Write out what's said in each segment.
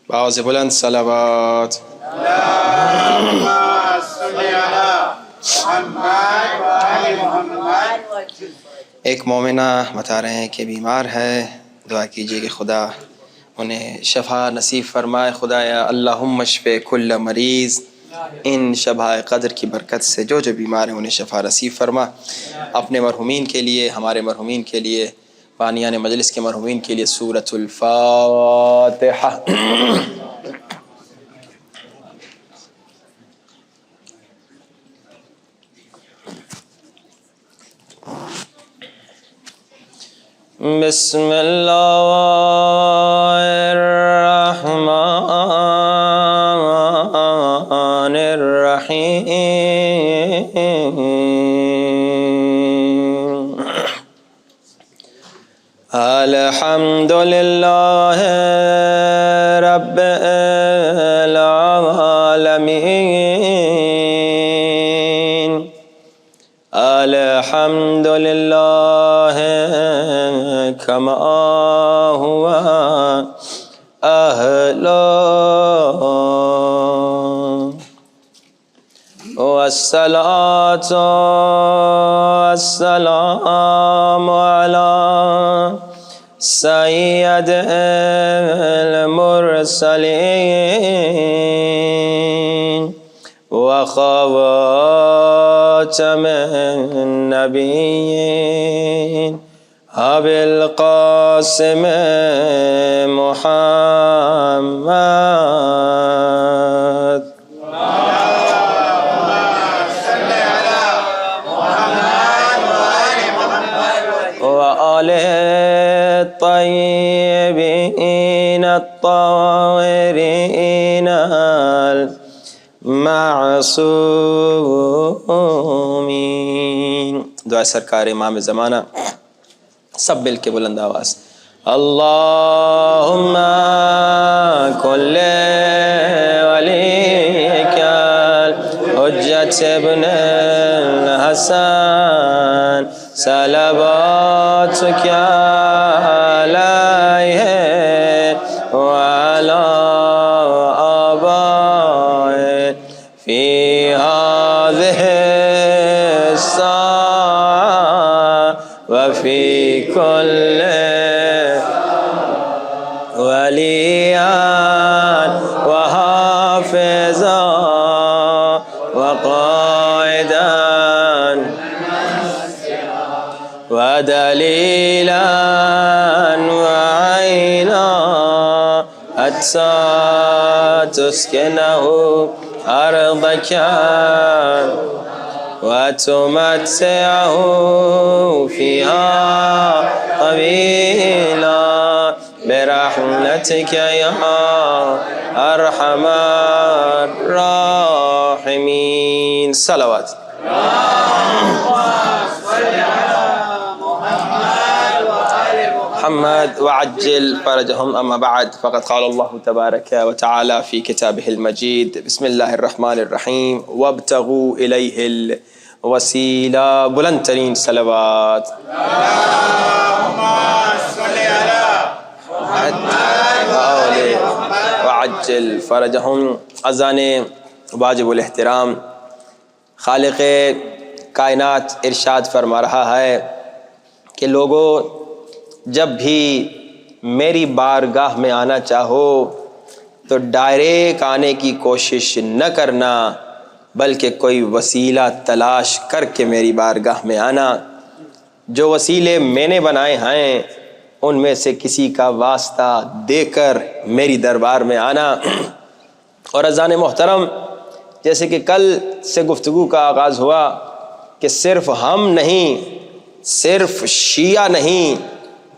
باز بلند صلوات. ایک مومنہ بتا رہے ہیں کہ بیمار ہے، دعا کیجئے کہ خدا انہیں شفا نصیب فرمائے. خدایا اللہم اشف کل مریض، ان شبہ قدر کی برکت سے جو بیمار ہیں انہیں شفا نصیب فرما. اپنے مرحومین کے لیے، ہمارے مرحومین کے لیے، بانیان مجلس کے مرحومین کے لیے سورۃ الفاتحہ. بسم اللہ الرحمن الرحیم. الحمد للہ رب العالمین. الحمد للہ کما ہوا اہلہ، والصلاة والسلام علی سید المرسلین وخواتم النبیین ابی القاسم محمد. وآل الطیبین الطاہرین المعصومین. دعا سرکار امام زمانہ. سب مل کے بلند آواز. اللہم کل ولیک الحجۃ ابن الحسن صلواتک علیہ وعلی آبائہ فی هذه الساعة وفی کل ولیان وحافظا وقائدان ودلیلا وعینا حتی تسکنہ ارضک وتمتعه فيها طويلا برحمتك يا ارحم الراحمین. صلوات. محمد وعجل فرجهم. اما بعد فقد قال الله تبارك وتعالى في كتابه المجيد بسم الله الرحمن الرحيم وابتغوا اليه الوسيلة. بلند ترین صلوات. اللهم صل على محمد وعجل فرجهم. اذان واجب الاحترام. خالق کائنات ارشاد فرما رہا ہے کہ لوگوں جب بھی میری بارگاہ میں آنا چاہو تو ڈائریکٹ آنے کی کوشش نہ کرنا، بلکہ کوئی وسیلہ تلاش کر کے میری بارگاہ میں آنا. جو وسیلے میں نے بنائے ہیں ان میں سے کسی کا واسطہ دے کر میری دربار میں آنا. اور اذان محترم، جیسے کہ کل سے گفتگو کا آغاز ہوا کہ صرف ہم نہیں، صرف شیعہ نہیں،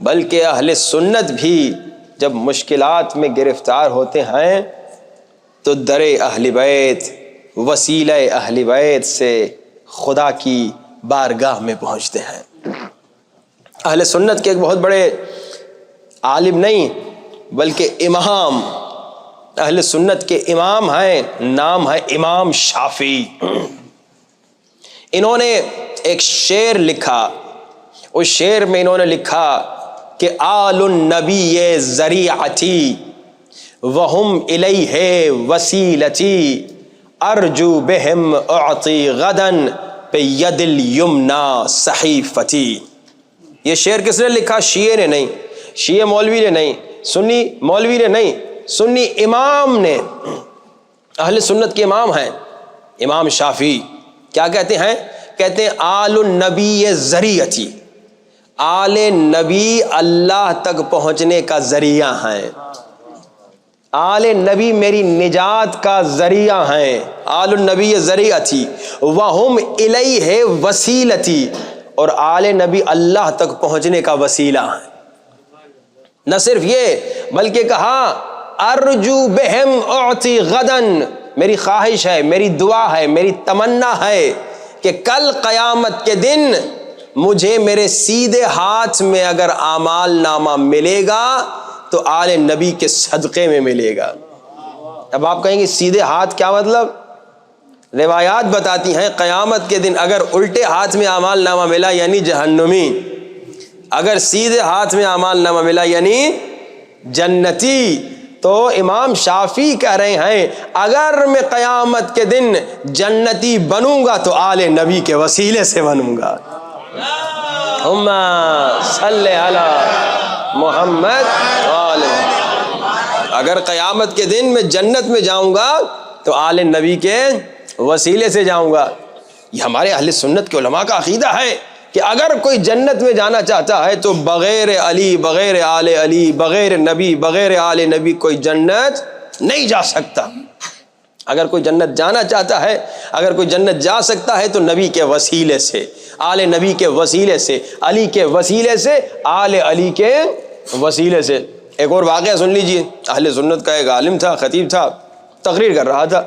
بلکہ اہل سنت بھی جب مشکلات میں گرفتار ہوتے ہیں تو در اہل بیت، وسیلہ اہل بیت سے خدا کی بارگاہ میں پہنچتے ہیں. اہل سنت کے ایک بہت بڑے عالم نہیں بلکہ امام، اہل سنت کے امام ہیں، نام ہے امام شافعی. انہوں نے ایک شعر لکھا، اس شعر میں انہوں نے لکھا کہ آل النبی ذریعتی وَهُمْ إِلَيْهِ وَسِيلَتِي أَرْجُو بِهِمْ أُعْطِي غَدًا بِيَدِ الْيُمْنَى صَحِيفَتِي۔ یہ شعر کس نے لکھا؟ شیعہ نے نہیں، شیعہ مولوی نے نہیں، سنی مولوی نے نہیں، سنی امام نے، اہل سنت کے امام ہیں امام شافعی۔ کیا کہتے ہیں؟ کہتے ہیں آل النبی ذریعتی، آل نبی اللہ تک پہنچنے کا ذریعہ ہیں، آل نبی میری نجات کا ذریعہ ہیں، آل النبی ذریعتی، وہم الیہ وسیلتی، اور آل نبی اللہ تک پہنچنے کا وسیلہ ہیں۔ نہ صرف یہ بلکہ کہا ارجو بہم اعطی غدن، میری خواہش ہے، میری دعا ہے، میری تمنا ہے کہ کل قیامت کے دن مجھے میرے سیدھے ہاتھ میں اگر اعمال نامہ ملے گا تو آل نبی کے صدقے میں ملے گا۔ اب آپ کہیں گے سیدھے ہاتھ کیا مطلب؟ روایات بتاتی ہیں قیامت کے دن اگر الٹے ہاتھ میں اعمال نامہ ملا یعنی جہنمی، اگر سیدھے ہاتھ میں اعمال نامہ ملا یعنی جنتی۔ تو امام شافعی کہہ رہے ہیں اگر میں قیامت کے دن جنتی بنوں گا تو آل نبی کے وسیلے سے بنوں گا۔ اللہم صلی علی محمد وآل محمد۔ اگر قیامت کے دن میں جنت میں جاؤں گا تو آل نبی کے وسیلے سے جاؤں گا۔ یہ ہمارے اہل سنت کے علماء کا عقیدہ ہے کہ اگر کوئی جنت میں جانا چاہتا ہے تو بغیر علی، بغیر آل علی، بغیر نبی، بغیر آل نبی کوئی جنت نہیں جا سکتا۔ اگر کوئی جنت جانا چاہتا ہے، اگر کوئی جنت جا سکتا ہے تو نبی کے وسیلے سے، آل نبی کے وسیلے سے، علی کے وسیلے سے، آل علی کے وسیلے سے۔ ایک اور واقعہ سن لیجئے، اہل سنت کا ایک عالم تھا، خطیب تھا، تقریر کر رہا تھا۔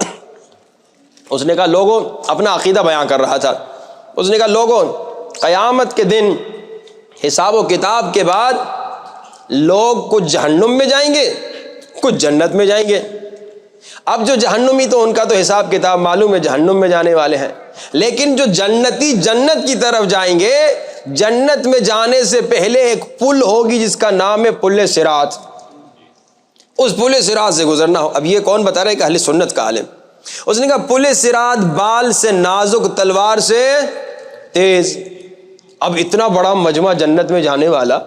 اس نے کہا لوگوں، اپنا عقیدہ بیان کر رہا تھا، اس نے کہا لوگوں قیامت کے دن حساب و کتاب کے بعد لوگ کچھ جہنم میں جائیں گے، کچھ جنت میں جائیں گے۔ اب جو جہنمی تو ان کا تو حساب کتاب معلوم ہے، جہنم میں جانے والے ہیں، لیکن جو جنتی جنت کی طرف جائیں گے، جنت میں جانے سے پہلے ایک پل ہوگی جس کا نام ہے پل صراط، اس پل صراط سے گزرنا ہو۔ اب یہ کون بتا رہا ہے کہ اہل سنت کا عالم؟ اس نے کہا پل صراط بال سے نازک تلوار سے تیز۔ اب اتنا بڑا مجمع جنت میں جانے والا،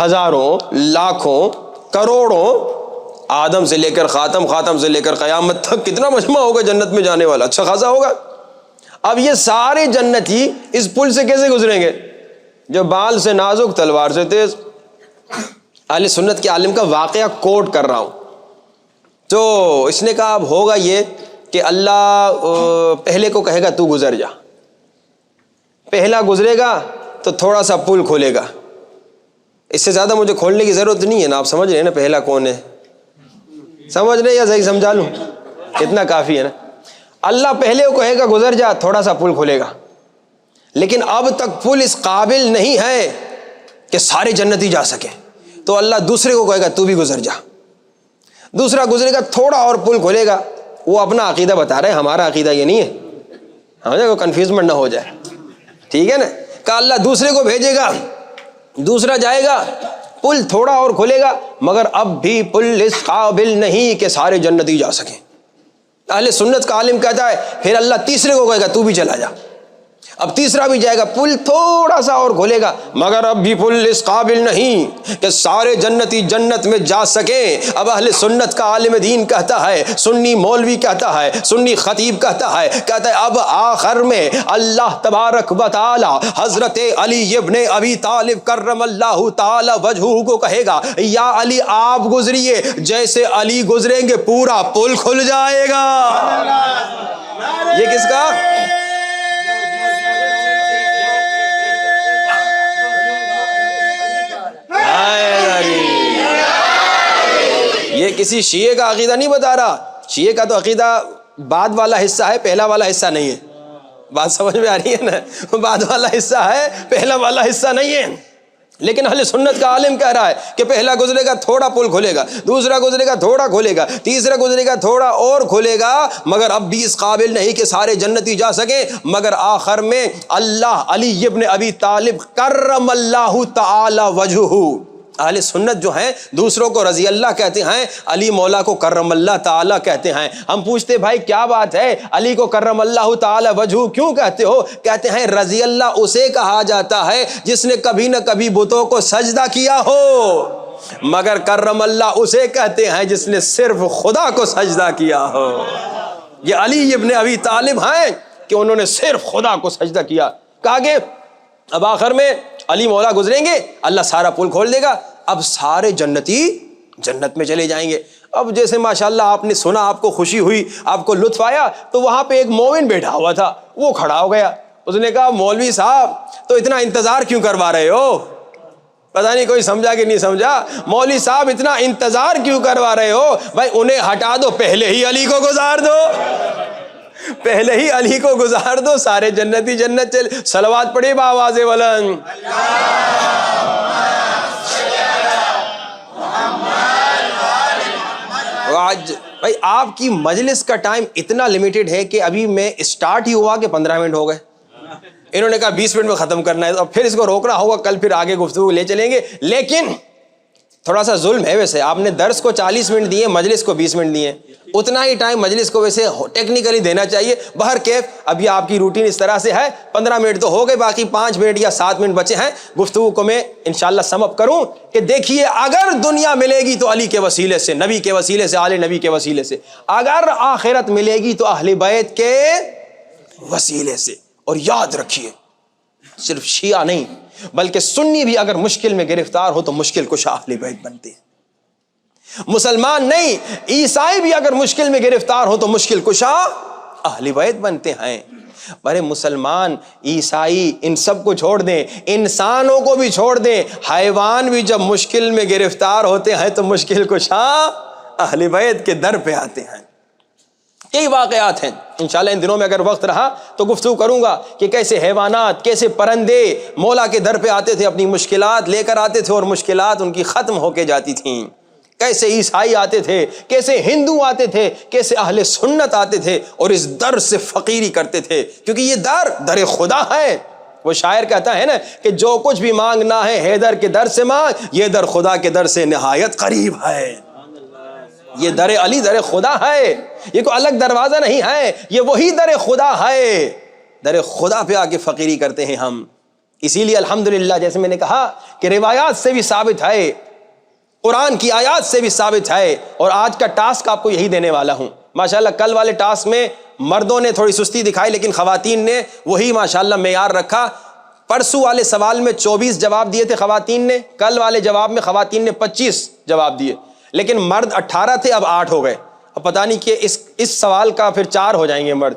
ہزاروں، لاکھوں، کروڑوں، آدم سے لے کر خاتم، خاتم سے لے کر قیامت تک کتنا مجمع ہوگا جنت میں جانے والا، اچھا خاصا ہوگا۔ اب یہ سارے جنتی اس پل سے کیسے گزریں گے جو بال سے نازک تلوار سے تیز؟ اہل سنت کے عالم کا واقعہ کوٹ کر رہا ہوں۔ تو اس نے کہا اب ہوگا یہ کہ اللہ پہلے کو کہے گا تو گزر جا، پہلا گزرے گا تو تھوڑا سا پل کھولے گا، اس سے زیادہ مجھے کھولنے کی ضرورت نہیں ہے نا، آپ سمجھ رہے ہیں نا پہلا کون ہے؟ سمجھ رہے یا صحیح سمجھا لوں؟ اتنا کافی ہے نا۔ اللہ پہلے کو کہے گا گزر جا، تھوڑا سا پل کھولے گا، لیکن اب تک پل اس قابل نہیں ہے کہ سارے جنتی جا سکے، تو اللہ دوسرے کو کہے گا تو بھی گزر جا، دوسرا گزرے گا، تھوڑا اور پل کھولے گا۔ وہ اپنا عقیدہ بتا رہے ہیں، ہمارا عقیدہ یہ نہیں ہے، ہمیں کنفیوزمنٹ نہ ہو جائے، ٹھیک ہے نا؟ کہ اللہ دوسرے کو بھیجے گا، دوسرا جائے گا، پل تھوڑا اور کھلے گا، مگر اب بھی پل اس قابل نہیں کہ سارے جنتی جا سکیں۔ اہل سنت کا عالم کہتا ہے پھر اللہ تیسرے کو کہے گا تو بھی چلا جا، اب تیسرا بھی جائے گا، پل تھوڑا سا اور کھولے گا، مگر اب بھی پل اس قابل نہیں کہ سارے جنتی جنت میں جا سکیں۔ اب اہل سنت کا عالم دین کہتا ہے، سنی مولوی کہتا ہے، سنی خطیب کہتا ہے اب آخر میں اللہ تبارک و تعالی حضرت علی ابن ابی طالب کرم اللہ تعالی وجہہ کو کہے گا یا علی آپ گزریے، جیسے علی گزریں گے پورا پل کھل جائے گا۔ یہ کس کا؟ یہ کسی شیعہ کا عقیدہ نہیں بتا رہا، شیعہ کا تو عقیدہ بعد والا حصہ ہے، پہلا والا حصہ نہیں ہے۔ بات سمجھ میں آ رہی ہے نا؟ بعد والا حصہ ہے، پہلا والا حصہ نہیں ہے۔ لیکن اہل سنت کا عالم کہہ رہا ہے کہ پہلا گزرے گا تھوڑا پل کھولے گا، دوسرا گزرے گا تھوڑا کھولے گا، تیسرا گزرے گا تھوڑا اور کھولے گا، مگر اب بھی اس قابل نہیں کہ سارے جنتی جا سکیں، مگر آخر میں اللہ علی ابن ابی طالب کرم اللہ تعالی وجہہ اہل سنت جو ہیں دوسروں کو رضی اللہ کہتے ہیں، علی مولا کو کرم اللہ تعالیٰ کہتے ہیں۔ ہم پوچھتے بھائی کیا بات ہے، علی کو کرم اللہ تعالیٰ وجہ کیوں کہتے ہو؟ کہتے ہیں رضی اللہ اسے کہا جاتا ہے جس نے کبھی نہ کبھی بتوں کو سجدہ کیا ہو، مگر کرم اللہ اسے کہتے ہیں جس نے صرف خدا کو سجدہ کیا ہو۔ یہ علی ابن ابی طالب ہیں کہ انہوں نے صرف خدا کو سجدہ کیا۔ کہا کہ اب آخر میں علی مولا گزریں گے، اللہ سارا پل کھول دے گا، اب سارے جنتی جنت میں چلے جائیں گے۔ اب جیسے ماشاءاللہ آپ نے سنا، آپ کو خوشی ہوئی، آپ کو لطف آیا، تو وہاں پہ ایک مومن بیٹھا ہوا تھا، وہ کھڑا ہو گیا۔ اس نے کہا مولوی صاحب تو اتنا انتظار کیوں کروا رہے ہو؟ پتہ نہیں کوئی سمجھا کہ نہیں سمجھا۔ مولوی صاحب اتنا انتظار کیوں کروا رہے ہو؟ بھائی انہیں ہٹا دو، پہلے ہی علی کو گزار دو، پہلے ہی علی کو گزار دو، سارے جنتی جنت چل۔ صلوات پڑھے بآواز بلند۔ آج بھائی آپ کی مجلس کا ٹائم اتنا لمیٹڈ ہے کہ ابھی میں اسٹارٹ ہی ہوا کہ 15 منٹ ہو گئے۔ انہوں نے کہا 20 منٹ میں ختم کرنا ہے، تو پھر اس کو روکنا ہوگا، کل پھر آگے گفتگو لے چلیں گے۔ لیکن تھوڑا سا ظلم ہے، ویسے آپ نے درس کو 40 منٹ دیے، مجلس کو 20 منٹ دیے، اتنا ہی ٹائم مجلس کو ویسے ٹیکنیکلی دینا چاہیے۔ بہر کیف اب یہ آپ کی روٹین اس طرح سے ہے، 15 منٹ تو ہو گئے، باقی 5 منٹ یا 7 منٹ بچے ہیں۔ گفتگو کو میں انشاءاللہ سم اپ کروں کہ دیکھیے اگر دنیا ملے گی تو علی کے وسیلے سے، نبی کے وسیلے سے، آل نبی کے وسیلے سے، اگر آخرت ملے گی تو اہل بیت کے وسیلے سے۔ اور یاد رکھیے صرف شیعہ نہیں بلکہ سنی بھی اگر مشکل میں گرفتار ہو تو مشکل کشا اہل بیت بنتے ہیں۔ مسلمان نہیں، عیسائی بھی اگر مشکل میں گرفتار ہو تو مشکل کشا اہل بیت بنتے ہیں۔ برے مسلمان عیسائی ان سب کو چھوڑ دیں، انسانوں کو بھی چھوڑ دیں، حیوان بھی جب مشکل میں گرفتار ہوتے ہیں تو مشکل کشا اہل بیت کے در پہ آتے ہیں۔ کئی واقعات ہیں، انشاءاللہ ان دنوں میں اگر وقت رہا تو گفتگو کروں گا کہ کیسے حیوانات، کیسے پرندے مولا کے در پہ آتے تھے، اپنی مشکلات لے کر آتے تھے اور مشکلات ان کی ختم ہو کے جاتی تھیں۔ کیسے عیسائی آتے تھے، کیسے ہندو آتے تھے، کیسے اہل سنت آتے تھے اور اس در سے فقیری کرتے تھے، کیونکہ یہ در خدا ہے۔ وہ شاعر کہتا ہے نا کہ جو کچھ بھی مانگنا ہے حیدر کے در سے مانگ، یہ در خدا کے در سے نہایت قریب ہے۔ یہ در علی در خدا ہے، یہ کوئی الگ دروازہ نہیں ہے، یہ وہی در خدا ہے۔ در خدا پہ آ کے فقیری کرتے ہیں ہم۔ اسی لیے الحمدللہ جیسے میں نے کہا کہ روایات سے بھی ثابت ہے، قرآن کی آیات سے بھی ثابت ہے، اور آج کا ٹاسک آپ کو یہی دینے والا ہوں۔ ماشاءاللہ کل والے ٹاسک میں مردوں نے تھوڑی سستی دکھائی لیکن خواتین نے وہی ماشاءاللہ معیار رکھا۔ پرسوں والے سوال میں 24 جواب دیے تھے خواتین نے، کل والے جواب میں خواتین نے 25 جواب دیے، لیکن مرد 18 تھے، اب 8 ہو گئے۔ اب پتہ نہیں کہ اس سوال کا پھر 4 ہو جائیں گے مرد۔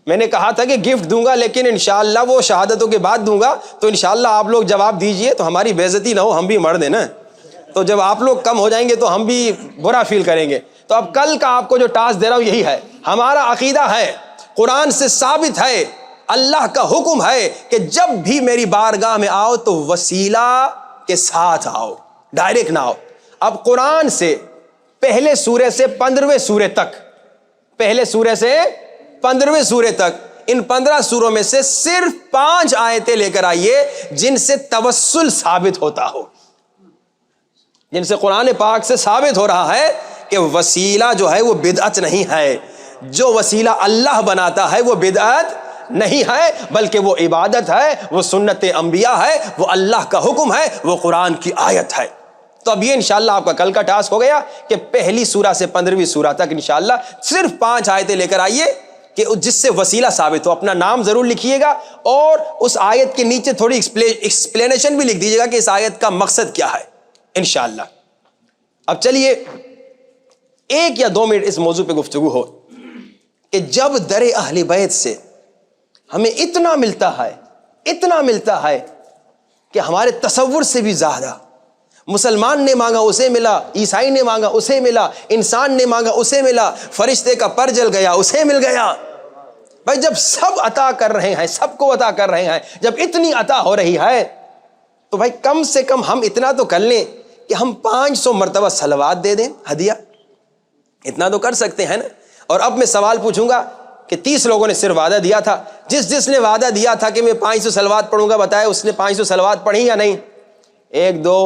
میں نے کہا تھا کہ گفٹ دوں گا لیکن انشاءاللہ وہ شہادتوں کے بعد دوں گا، تو انشاءاللہ آپ لوگ جواب دیجئے تو ہماری بے عزتی نہ ہو، ہم بھی مرد ہیں نا، تو جب آپ لوگ کم ہو جائیں گے تو ہم بھی برا فیل کریں گے۔ تو اب کل کا آپ کو جو ٹاسک دے رہا ہوں یہی ہے، ہمارا عقیدہ ہے، قرآن سے ثابت ہے، اللہ کا حکم ہے کہ جب بھی میری بارگاہ میں آؤ تو وسیلہ کے ساتھ آؤ، ڈائریکٹ نہ آؤ۔ اب قرآن سے پہلے سورے سے 15ویں سورے تک، پہلے سورے سے 15ویں سورے تک، ان 15 سوروں میں سے صرف 5 آیتیں لے کر آئیے جن سے توسل ثابت ہوتا ہو، جن سے قرآن پاک سے ثابت ہو رہا ہے کہ وسیلہ جو ہے وہ بدعت نہیں ہے، جو وسیلہ اللہ بناتا ہے وہ بدعت نہیں ہے بلکہ وہ عبادت ہے، وہ سنت انبیاء ہے، وہ اللہ کا حکم ہے، وہ قرآن کی آیت ہے۔ تو اب یہ انشاءاللہ آپ کا کل کا ٹاسک ہو گیا کہ پہلی سورہ سے 15ویں سورہ تک انشاءاللہ صرف 5 آیتیں لے کر آئیے کہ جس سے وسیلہ ثابت ہو۔ اپنا نام ضرور لکھیے گا اور اس آیت کے نیچے تھوڑی ایکسپلینیشن بھی لکھ دیجیے گا کہ اس آیت کا مقصد کیا ہے انشاءاللہ۔ اب چلیے 1 یا 2 منٹ اس موضوع پہ گفتگو ہو کہ جب در اہل بیت سے ہمیں اتنا ملتا ہے کہ ہمارے تصور سے بھی زیادہ، مسلمان نے مانگا اسے ملا، عیسائی نے مانگا اسے ملا، انسان نے مانگا اسے ملا، فرشتے کا پر جل گیا اسے مل گیا۔ بھائی جب سب عطا کر رہے ہیں، سب کو عطا کر رہے ہیں، جب اتنی عطا ہو رہی ہے تو بھائی کم سے کم ہم اتنا تو کر لیں کہ ہم 500 مرتبہ صلوات دے دیں ہدیہ، اتنا تو کر سکتے ہیں نا۔ اور اب میں سوال پوچھوں گا کہ 30 لوگوں نے صرف وعدہ دیا تھا، جس نے وعدہ دیا تھا کہ میں 500 صلوات پڑھوں گا، بتائے اس نے 500 صلوات پڑھی یا نہیں؟ 1 2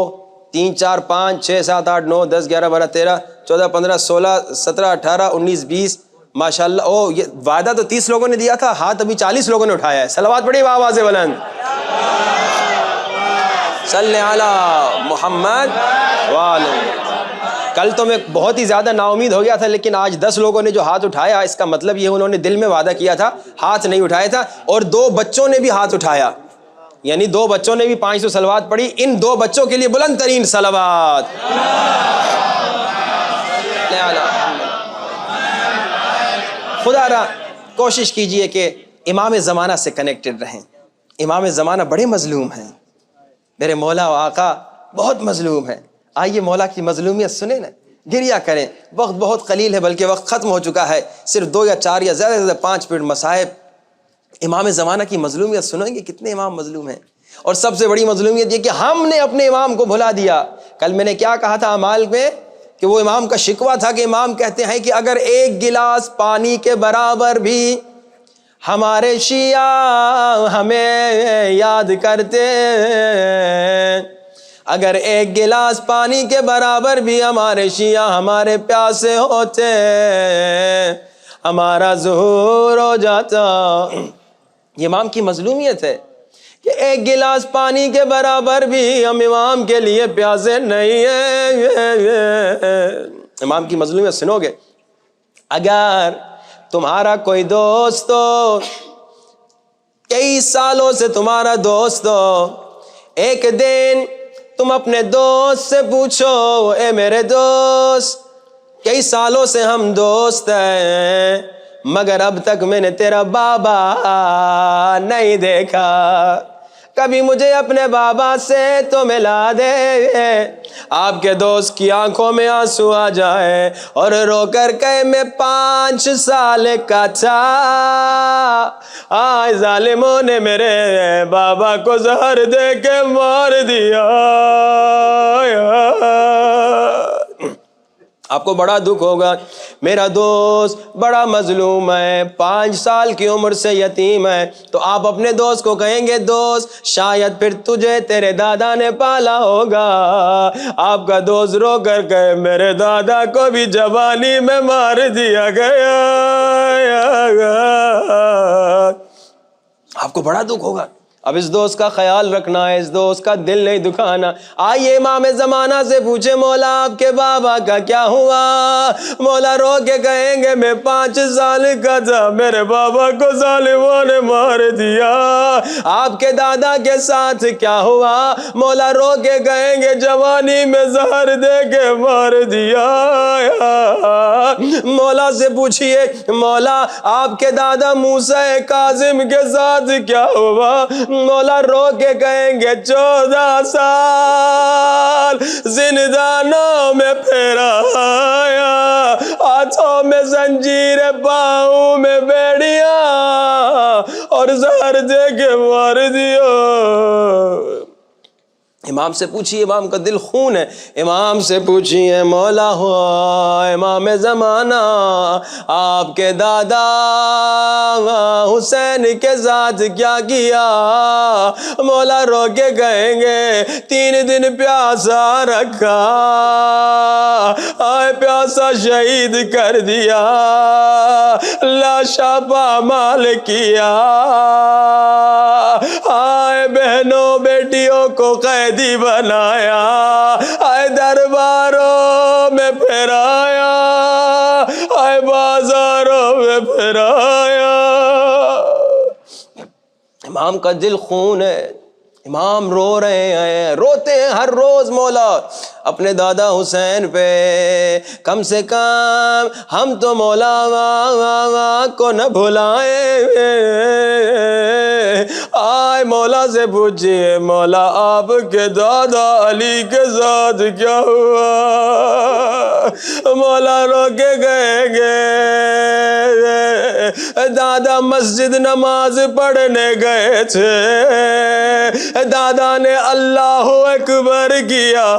3 4 5 6 7 8 9 10 11 12 13 14 15 16 17 18 19 20 ماشاءاللہ. او یہ وعدہ تو 30 لوگوں نے دیا تھا, ہاتھ ابھی 40 لوگوں نے اٹھایا ہے. صلوات پڑھیے آواز بلند, صلی علی محمد وعلی. کل تو میں بہت ہی زیادہ نا امید ہو گیا تھا, لیکن آج 10 لوگوں نے جو ہاتھ اٹھایا, اس کا مطلب یہ انہوں نے دل میں وعدہ کیا تھا, ہاتھ نہیں اٹھایا تھا. اور 2 بچوں نے بھی ہاتھ اٹھایا, یعنی 2 بچوں نے بھی 500 صلوات پڑھی. ان 2 بچوں کے لیے بلند ترین صلوات. خدا را کوشش کیجئے کہ امام زمانہ سے کنیکٹڈ رہیں. امام زمانہ بڑے مظلوم ہیں, میرے مولا و آقا بہت مظلوم ہیں. آئیے مولا کی مظلومیت سنیں نا, گریا کریں. وقت بہت قلیل ہے, بلکہ وقت ختم ہو چکا ہے. صرف 2 یا 4 یا زیادہ سے زیادہ 5 منٹ مصائب. امام زمانہ کی مظلومیت سنیں گے, کتنے امام مظلوم ہیں. اور سب سے بڑی مظلومیت یہ کہ ہم نے اپنے امام کو بھلا دیا. کل میں نے کیا کہا تھا اعمال میں, کہ وہ امام کا شکوہ تھا کہ امام کہتے ہیں کہ اگر 1 گلاس پانی کے برابر بھی ہمارے شیعہ ہمیں یاد کرتے, اگر 1 گلاس پانی کے برابر بھی ہمارے شیعہ ہمارے پیاسے ہوتے, ہمارا ظہور ہو جاتا. یہ امام کی مظلومیت ہے کہ 1 گلاس پانی کے برابر بھی ہم امام کے لیے پیاسے نہیں ہیں. امام کی مظلومیت سنو گے. اگر تمہارا کوئی دوست ہو, کئی سالوں سے تمہارا دوست ہو, ایک دن تم اپنے دوست سے پوچھو, اے میرے دوست کئی سالوں سے ہم دوست ہیں, مگر اب تک میں نے تیرا بابا نہیں دیکھا, کبھی مجھے اپنے بابا سے تو ملا دے. آپ کے دوست کی آنکھوں میں آنسو آ جائے اور رو کر کہے میں 5 سال کا تھا, آئے ظالموں نے میرے بابا کو زہر دے کے مار دیا. آپ کو بڑا دکھ ہوگا, میرا دوست بڑا مظلوم ہے, 5 سال کی عمر سے یتیم ہے. تو آپ اپنے دوست کو کہیں گے, دوست شاید پھر تجھے تیرے دادا نے پالا ہوگا. آپ کا دوست رو کر کہے میرے دادا کو بھی جوانی میں مار دیا گیا. آپ کو بڑا دکھ ہوگا. اب اس دوست کا خیال رکھنا ہے, اس دوست کا دل نہیں دکھانا. آئیے امام زمانہ سے پوچھے, مولا آپ کے بابا کا کیا ہوا؟ مولا رو کے کہیں گے میں 5 سال کا تھا, میرے بابا کو ظالموں نے مار دیا. آپ کے دادا کے ساتھ کیا ہوا؟ مولا رو کے کہیں گے جوانی میں زہر دے کے مار دیا. مولا سے پوچھئے, مولا آپ کے دادا موسیٰ کاظم کے ساتھ کیا ہوا؟ مولا رو کے کہیں گے 14 سال زندانوں میں پھرایا, ہاتھوں میں زنجیر, پاؤں میں بیڑیاں, اور زہر دے کے مار دیا. امام سے پوچھئے, امام کا دل خون ہے, امام سے پوچھئے مولا ہو امام زمانہ آپ کے دادا حسین کے ساتھ کیا کیا؟ مولا رو کے کہیں گے 3 دن پیاسا رکھا, آئے پیاسا شہید کر دیا, لاشا پامال کیا, آئے بہنوں بیٹیوں کو قیدی بنایا, آئے درباروں میں پھرایا, آئے بازاروں میں پھرایا. امام کا دل خون ہے, امام رو رہے ہیں, روتے ہیں ہر روز مولا اپنے دادا حسین پہ. کم سے کم ہم تو مولا کو نہ بھلائیں. آئے مولا سے پوچھئے, مولا آپ کے دادا علی کے ساتھ کیا ہوا؟ مولا رو کے کہیں گے دادا مسجد نماز پڑھنے گئے تھے, دادا نے اللہ اکبر کیا,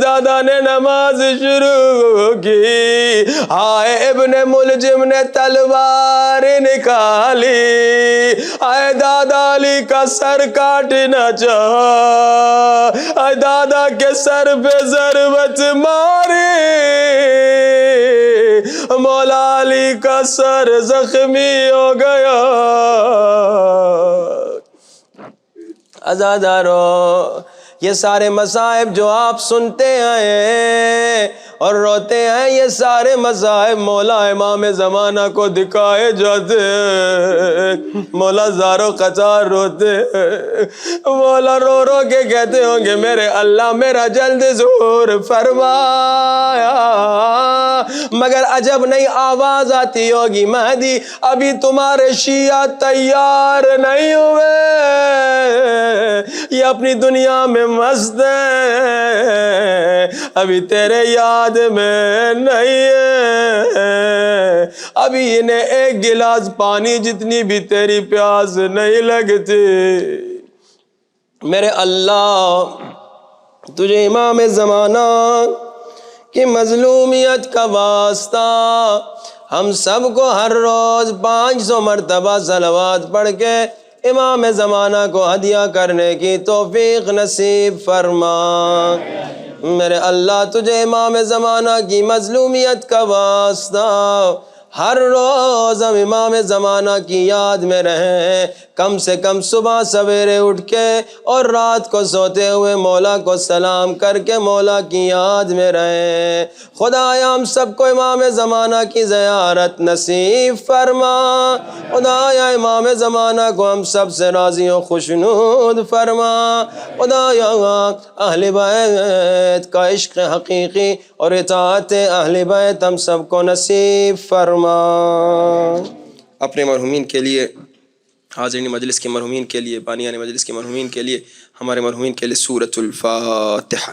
دادا نے نماز شروع کی, ہائے ابن ملجم نے تلوار نکالی، ہائے دادا علی کا سر کاٹنا چاہا، ہائے دادا کے سر پہ ضربت ماری، مولا علی کا سر زخمی ہو گیا۔ عزادارو، یہ سارے مصائب جو آپ سنتے ہیں اور روتے ہیں، یہ سارے مصائب مولا امام زمانہ کو دکھائے جاتے ہیں۔ مولا زارو قطار روتے ہیں، مولا رو رو کے کہتے ہوں گے میرے اللہ میرا جلد ظہور فرمایا، مگر عجب نہیں آواز آتی ہوگی مہدی ابھی تمہارے شیعہ تیار نہیں ہوئے، یہ اپنی دنیا میں مست ہیں، ابھی تیرے یاد میں نہیں ہے، ابھی انہیں ایک گلاس پانی جتنی بھی تیری پیاس نہیں لگتی۔ میرے اللہ تجھے امام زمانہ کی مظلومیت کا واسطہ ہم سب کو ہر روز 500 مرتبہ صلوات پڑھ کے امام زمانہ کو ہدیہ کرنے کی توفیق نصیب فرما۔ میرے اللہ تجھے امام زمانہ کی مظلومیت کا واسطہ ہر روز ہم امام زمانہ کی یاد میں رہیں، کم سے کم صبح سویرے اٹھ کے اور رات کو سوتے ہوئے مولا کو سلام کر کے مولا کی یاد میں رہیں۔ خدایا ہم سب کو امام زمانہ کی زیارت نصیب فرما، خدایا امام زمانہ کو ہم سب سے راضی و خوشنود فرما، خدایا اہل بیت کا عشق حقیقی اور اطاعت اہل بیت ہم سب کو نصیب فرما۔ اپنے مرحومین کے لیے، حاضرین مجلس کے مرحومین کے لیے، بانیان مجلس کے مرحومین کے لیے، ہمارے مرحومین کے لیے سورۃ الفاتحہ۔